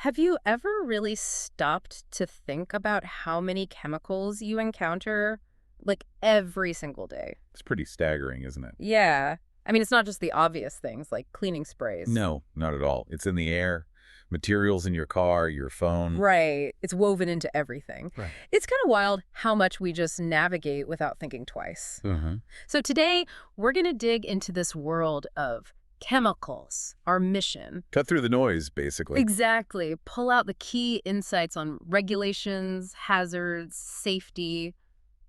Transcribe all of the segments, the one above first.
Have you ever really stopped to think about how many chemicals you encounter, like every single day? It's pretty staggering, isn't it? Yeah. I mean, it's not just the obvious things like cleaning sprays. No, not at all. It's in the air, materials in your car, your phone. Right. It's woven into everything. Right. It's kind of wild how much we just navigate without thinking twice. Uh-huh. So today, we're going to dig into this world of chemicals, our mission. Cut through the noise, basically. Exactly. Pull out the key insights on regulations, hazards, safety,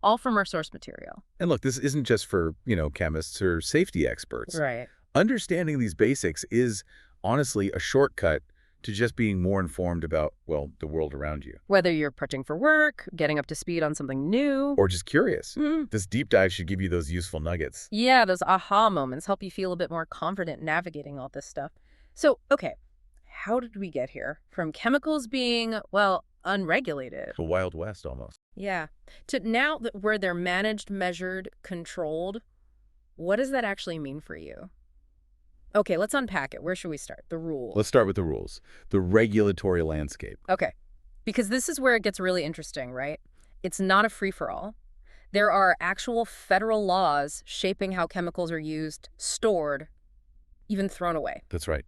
all from our source material. And look, this isn't just for, chemists or safety experts. Right. Understanding these basics is honestly a shortcut to just being more informed about, well, the world around you. Whether you're prepping for work, getting up to speed on something new. Or just curious. Mhm. This deep dive should give you those useful nuggets. Yeah, those aha moments help you feel a bit more confident navigating all this stuff. So, okay, how did we get here? From chemicals being, well, unregulated. The Wild West, almost. Yeah. To now that where they're managed, measured, controlled, what does that actually mean for you? Okay, let's unpack it. Where should we start? The rules. Let's start with the rules. The regulatory landscape. Okay, because this is where it gets really interesting, right? It's not a free-for-all. There are actual federal laws shaping how chemicals are used, stored, even thrown away. That's right.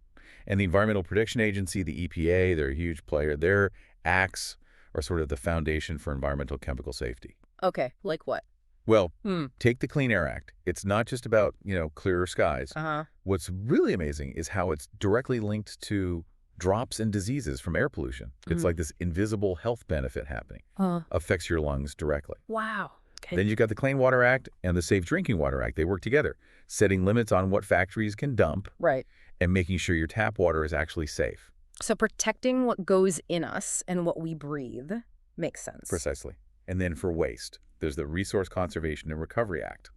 And the Environmental Protection Agency, the EPA, they're a huge player. Their acts are sort of the foundation for environmental chemical safety. Okay, like what? Well, Hmm. take the Clean Air Act. It's not just about, clearer skies. Uh-huh. What's really amazing is how it's directly linked to drops in diseases from air pollution. It's like this invisible health benefit happening. Affects your lungs directly. Wow. Okay. Then you've got the Clean Water Act and the Safe Drinking Water Act. They work together, setting limits on what factories can dump Right. and making sure your tap water is actually safe. So protecting what goes in us and what we breathe makes sense. Precisely. And then for waste, there's the Resource Conservation and Recovery Act,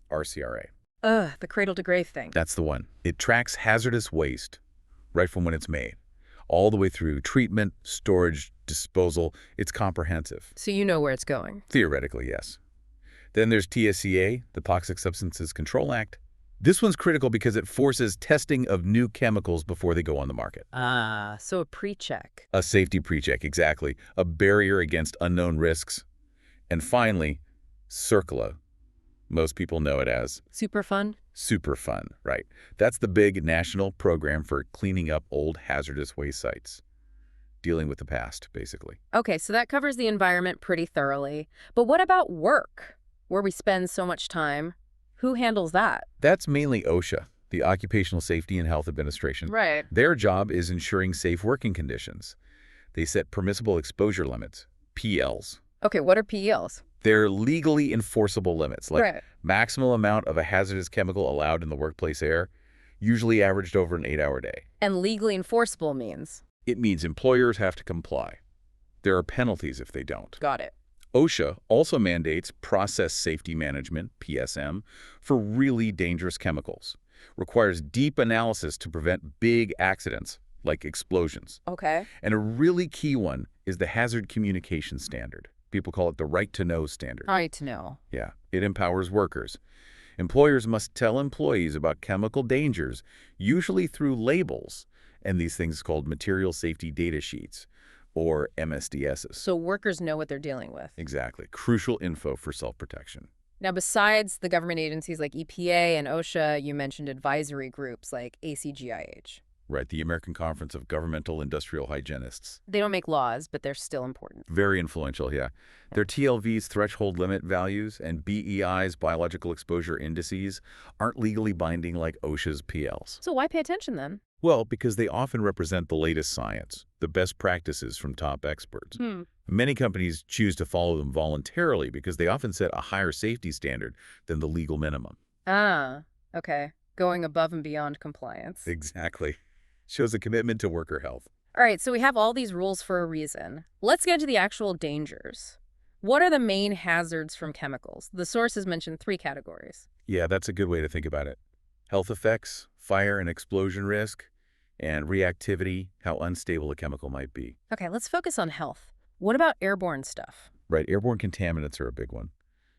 RCRA. Ugh, the cradle to grave thing. That's the one. It tracks hazardous waste right from when it's made, all the way through treatment, storage, disposal. It's comprehensive. So you know where it's going. Theoretically, yes. Then there's TSCA, the Toxic Substances Control Act. This one's critical because it forces testing of new chemicals before they go on the market. Ah, so a pre-check. A safety pre-check, exactly. A barrier against unknown risks. And finally, CERCLA. Most people know it as Super fun? Superfund, right? That's the big national program for cleaning up old hazardous waste sites. Dealing with the past, basically. Okay, so that covers the environment pretty thoroughly. But what about work, where we spend so much time? Who handles that? That's mainly OSHA, the Occupational Safety and Health Administration. Right. Their job is ensuring safe working conditions. They set permissible exposure limits, PLs. Okay, what are PELs? They're legally enforceable limits, like Right. maximum amount of a hazardous chemical allowed in the workplace air, usually averaged over an 8-hour day. And legally enforceable means? It means employers have to comply. There are penalties if they don't. Got it. OSHA also mandates process safety management, PSM, for really dangerous chemicals. Requires deep analysis to prevent big accidents, like explosions. Okay. And a really key one is the Hazard Communication Standard. People call it the Right to Know standard. All right to know. Yeah, it empowers workers. Employers must tell employees about chemical dangers, usually through labels, and these things called material safety data sheets, or MSDSs. So workers know what they're dealing with. Exactly. Crucial info for self-protection. Now, besides the government agencies like EPA and OSHA, you mentioned advisory groups like ACGIH. Right, the American Conference of Governmental Industrial Hygienists. They don't make laws, but they're still important. Very influential, yeah. Their TLV's threshold limit values and BEI's biological exposure indices aren't legally binding like OSHA's PLs. So why pay attention then? Well, because they often represent the latest science, the best practices from top experts. Hmm. Many companies choose to follow them voluntarily because they often set a higher safety standard than the legal minimum. Ah, okay. Going above and beyond compliance. Exactly. Shows a commitment to worker health. All right, so we have all these rules for a reason. Let's get into the actual dangers. What are the main hazards from chemicals? The sources mentioned 3 categories. Yeah, that's a good way to think about it. Health effects, fire and explosion risk, and reactivity, how unstable a chemical might be. Okay, let's focus on health. What about airborne stuff? Right, airborne contaminants are a big one.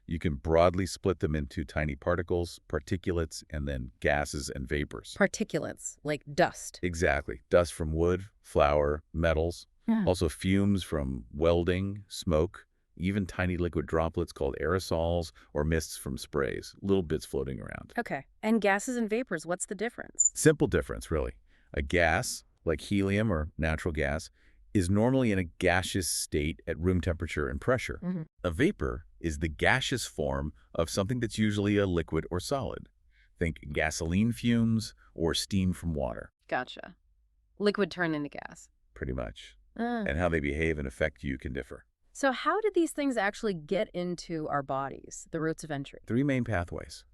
You can broadly split them into tiny particles, particulates, and then gases and vapors. Particulates, like dust. Exactly. Dust from wood, flour, metals. Yeah. Also fumes from welding, smoke, even tiny liquid droplets called aerosols or mists from sprays, little bits floating around. Okay. And gases and vapors, what's the difference? Simple difference, really. A gas, like helium or natural gas, is normally in a gaseous state at room temperature and pressure. Mm-hmm. A vapor is the gaseous form of something that's usually a liquid or solid. Think gasoline fumes or steam from water, Gotcha. Liquid turn into gas. pretty much. Ah. And how they behave and affect you can differ. So how did these things actually get into our bodies, the routes of entry? 3 main pathways.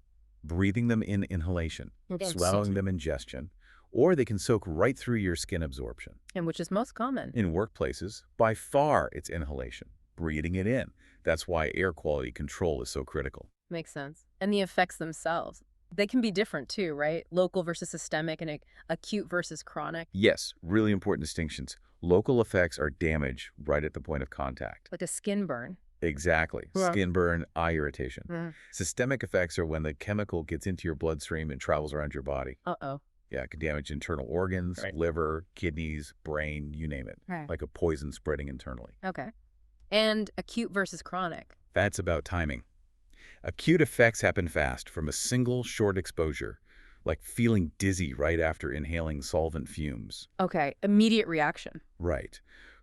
Breathing them in inhalation, Okay. swallowing them ingestion, or they can soak right through your skin absorption. And which is most common. In workplaces, by far it's inhalation, breathing it in. That's why air quality control is so critical. Makes sense. And the effects themselves, they can be different too, right? Local versus systemic and acute versus chronic. Yes, really important distinctions. Local effects are damage right at the point of contact. Like a skin burn. Exactly. Yeah. Skin burn, eye irritation. Mm. Systemic effects are when the chemical gets into your bloodstream and travels around your body. Uh-oh. Yeah, it can damage internal organs, Right. liver, kidneys, brain, you name it. Right. Like a poison spreading internally. Okay. And acute versus chronic. That's about timing. Acute effects happen fast from a single short exposure, like feeling dizzy right after inhaling solvent fumes. Okay. Immediate reaction. Right.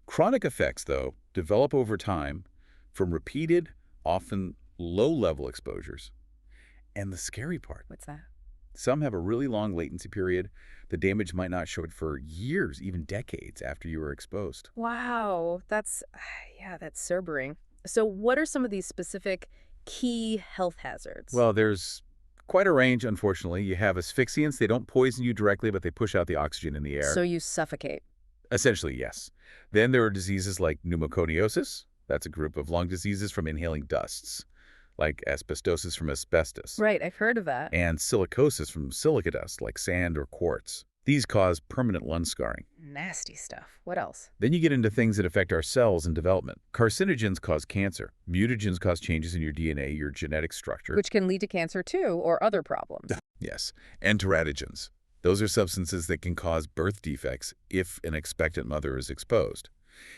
Chronic effects, though, develop over time from repeated, often low-level exposures. And the scary part, What's that? some have a really long latency period. The damage might not show it for years, even decades after you were exposed. Wow. That's sobering. So what are some of these specific key health hazards? Well, there's quite a range, unfortunately. You have asphyxiants. They don't poison you directly, but they push out the oxygen in the air. So you suffocate. Essentially, yes. Then there are diseases like pneumoconiosis. That's a group of lung diseases from inhaling dusts, like asbestosis from asbestos. Right. I've heard of that. And silicosis from silica dust, like sand or quartz. These cause permanent lung scarring. Nasty stuff. What else? Then you get into things that affect our cells and development. Carcinogens cause cancer. Mutagens cause changes in your DNA, your genetic structure. Which can lead to cancer too, or other problems. Yes. And teratogens. Those are substances that can cause birth defects if an expectant mother is exposed.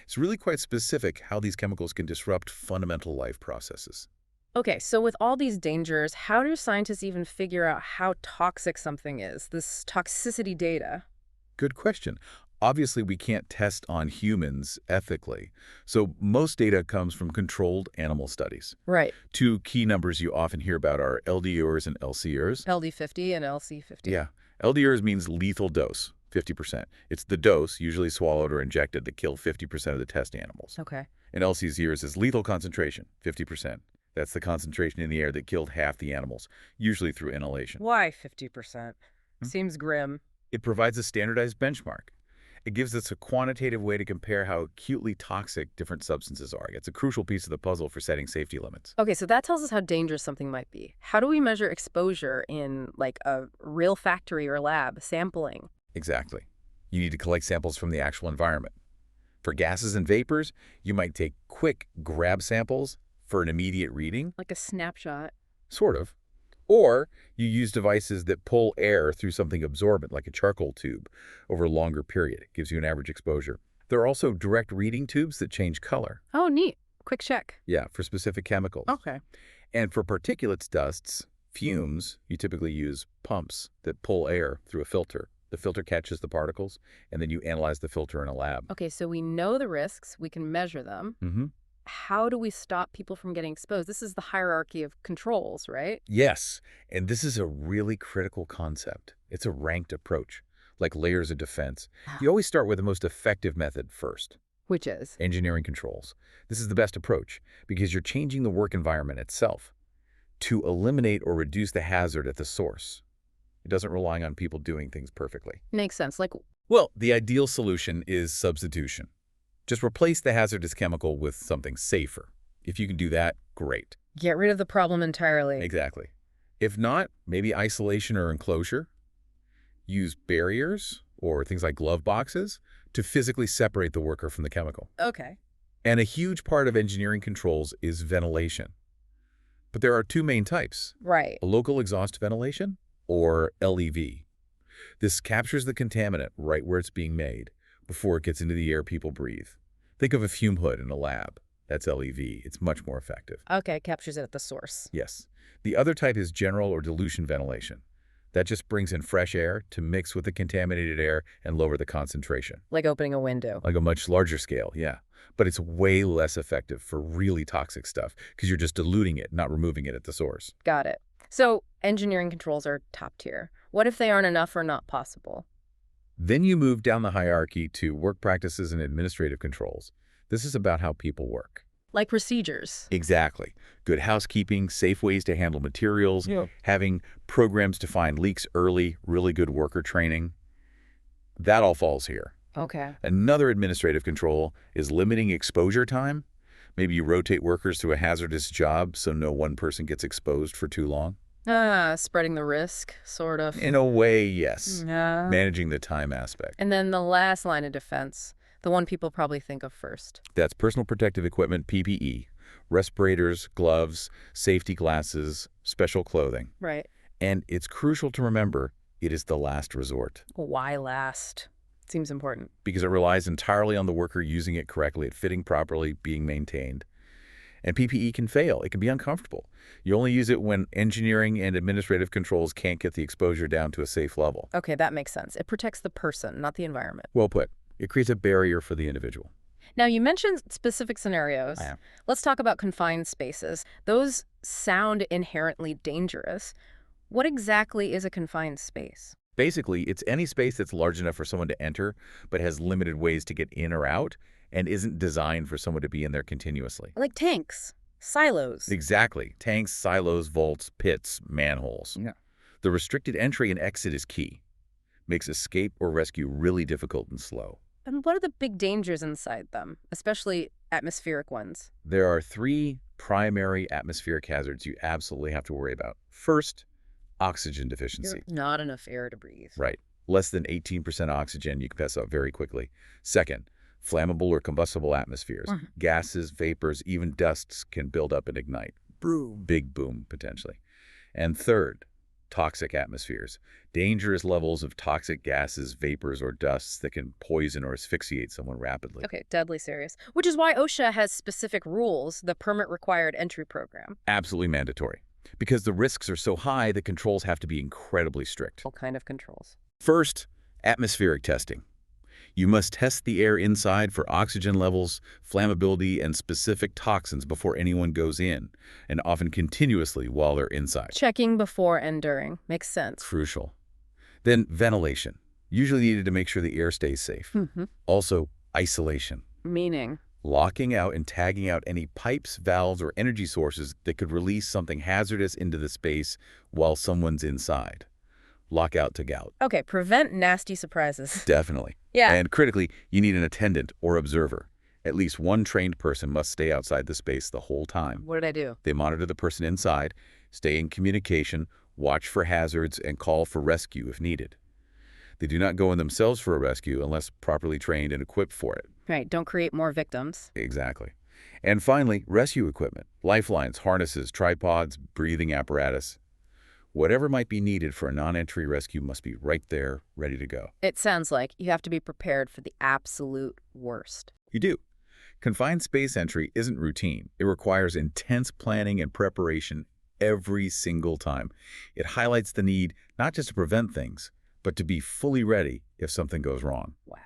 It's really quite specific how these chemicals can disrupt fundamental life processes. Okay, so with all these dangers, how do scientists even figure out how toxic something is? This toxicity data. Good question. Obviously, we can't test on humans ethically, so most data comes from controlled animal studies. Right. 2 key numbers you often hear about are LDRs and LCRs. LD50 and LC50. Yeah. LDRs means lethal dose, 50%. It's the dose, usually swallowed or injected, that kill 50% of the test animals. Okay. And LCZRs is lethal concentration, 50%. That's the concentration in the air that killed half the animals, usually through inhalation. Why 50%? Seems grim. It provides a standardized benchmark. It gives us a quantitative way to compare how acutely toxic different substances are. It's a crucial piece of the puzzle for setting safety limits. Okay, so that tells us how dangerous something might be. How do we measure exposure in, like, a real factory or lab, sampling? Exactly. You need to collect samples from the actual environment. For gases and vapors, you might take quick grab samples for an immediate reading, Like a snapshot. sort of. Or you use devices that pull air through something absorbent, like a charcoal tube, over a longer period. It gives you an average exposure. There are also direct reading tubes that change color. Oh, neat. Quick check. Yeah, for specific chemicals. Okay. And for particulates, dusts, fumes, you typically use pumps that pull air through a filter. The filter catches the particles, and then you analyze the filter in a lab. Okay, so we know the risks. We can measure them. Mm-hmm. How do we stop people from getting exposed? This is the hierarchy of controls, right? Yes, and this is a really critical concept. It's a ranked approach, like layers of defense. You always start with the most effective method first, Which is? engineering controls. This is the best approach because you're changing the work environment itself to eliminate or reduce the hazard at the source. It doesn't rely on people doing things perfectly. Makes sense. Like, Well, the ideal solution is substitution. Just replace the hazardous chemical with something safer. If you can do that, great. get rid of the problem entirely. Exactly. If not, maybe isolation or enclosure. Use barriers or things like glove boxes to physically separate the worker from the chemical. Okay. And a huge part of engineering controls is ventilation. But there are two main types, Right. a local exhaust ventilation or LEV. This captures the contaminant right where it's being made before it gets into the air people breathe. Think of a fume hood in a lab. That's LEV. It's much more effective. Okay, captures it at the source. Yes. The other type is general or dilution ventilation. That just brings in fresh air to mix with the contaminated air and lower the concentration. Like opening a window. Like a much larger scale, yeah. But it's way less effective for really toxic stuff because you're just diluting it, not removing it at the source. Got it. So engineering controls are top tier. What if they aren't enough or not possible? Then you move down the hierarchy to work practices and administrative controls. This is about how people work. Like procedures. Exactly. Good housekeeping, safe ways to handle materials, Yeah. having programs to find leaks early, really good worker training. That all falls here. Okay. Another administrative control is limiting exposure time. Maybe you rotate workers to a hazardous job so no one person gets exposed for too long. Spreading the risk, sort of. In a way, yes. Yeah. Managing the time aspect. And then the last line of defense, the one people probably think of first. That's personal protective equipment, PPE. Respirators, gloves, safety glasses, special clothing. Right. And it's crucial to remember it is the last resort Why last? Seems important. because it relies entirely on the worker using it correctly, it fitting properly, being maintained. And PPE can fail. It can be uncomfortable. You only use it when engineering and administrative controls can't get the exposure down to a safe level. Okay, that makes sense. It protects the person, not the environment. Well put. It creates a barrier for the individual. Now, you mentioned specific scenarios. I am. Let's talk about confined spaces. Those sound inherently dangerous. What exactly is a confined space? Basically, it's any space that's large enough for someone to enter, but has limited ways to get in or out, and isn't designed for someone to be in there continuously. Like tanks, silos. Exactly. Tanks, silos, vaults, pits, manholes. Yeah. The restricted entry and exit is key. Makes escape or rescue really difficult and slow. And what are the big dangers inside them, especially atmospheric ones? There are three primary atmospheric hazards you absolutely have to worry about. First, oxygen deficiency. Not enough air to breathe. Right. Less than 18% oxygen, you can pass out very quickly. Second, flammable or combustible atmospheres. Gases, vapors, even dusts can build up and ignite. Boom. Big boom, potentially. And third, toxic atmospheres. Dangerous levels of toxic gases, vapors, or dusts that can poison or asphyxiate someone rapidly. Okay, deadly serious. Which is why OSHA has specific rules, the Permit Required Entry Program. Absolutely mandatory. Because the risks are so high, the controls have to be incredibly strict. What kind of controls? First, atmospheric testing. You must test the air inside for oxygen levels, flammability, and specific toxins before anyone goes in, and often continuously while they're inside. Checking before and during. Makes sense. Crucial. Then ventilation, usually needed to make sure the air stays safe. Also, isolation, Meaning? locking out and tagging out any pipes, valves, or energy sources that could release something hazardous into the space while someone's inside. Lockout to gout. Okay, prevent nasty surprises. Definitely. Yeah. And critically, you need an attendant or observer. At least one trained person must stay outside the space the whole time. What did I do? They monitor the person inside, stay in communication, watch for hazards, and call for rescue if needed. They do not go in themselves for a rescue unless properly trained and equipped for it. Right, don't create more victims. Exactly. And finally, rescue equipment. Lifelines, harnesses, tripods, breathing apparatus. Whatever might be needed for a non-entry rescue must be right there, ready to go. It sounds like you have to be prepared for the absolute worst. You do. Confined space entry isn't routine. It requires intense planning and preparation every single time. It highlights the need not just to prevent things, but to be fully ready if something goes wrong. Wow.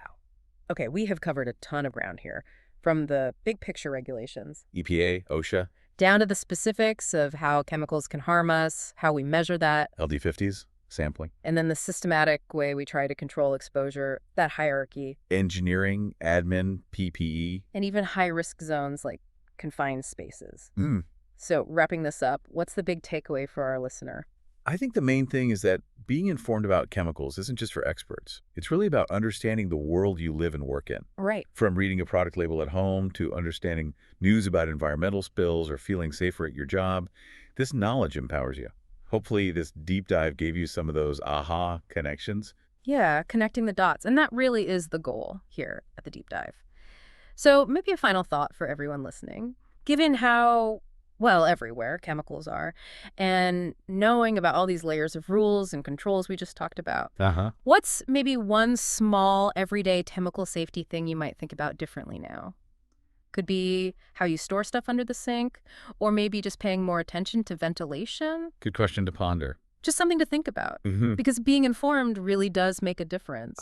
Okay, we have covered a ton of ground here, from the big picture regulations EPA, OSHA, down to the specifics of how chemicals can harm us, how we measure that, LD50s, sampling, and then the systematic way we try to control exposure, that hierarchy, engineering, admin, PPE. and even high-risk zones like confined spaces. Mm. So wrapping this up, what's the big takeaway for our listener? I think the main thing is that being informed about chemicals isn't just for experts. It's really about understanding the world you live and work in. Right. From reading a product label at home to understanding news about environmental spills or feeling safer at your job, this knowledge empowers you. Hopefully this deep dive gave you some of those aha connections. Yeah, connecting the dots. And that really is the goal here at the deep dive. So maybe a final thought for everyone listening. Given how Well, everywhere chemicals are. And knowing about all these layers of rules and controls we just talked about, Uh-huh. what's maybe one small, everyday chemical safety thing you might think about differently now? Could be how you store stuff under the sink, or maybe just paying more attention to ventilation. Good question to ponder. Just something to think about. Hmm. Because being informed really does make a difference.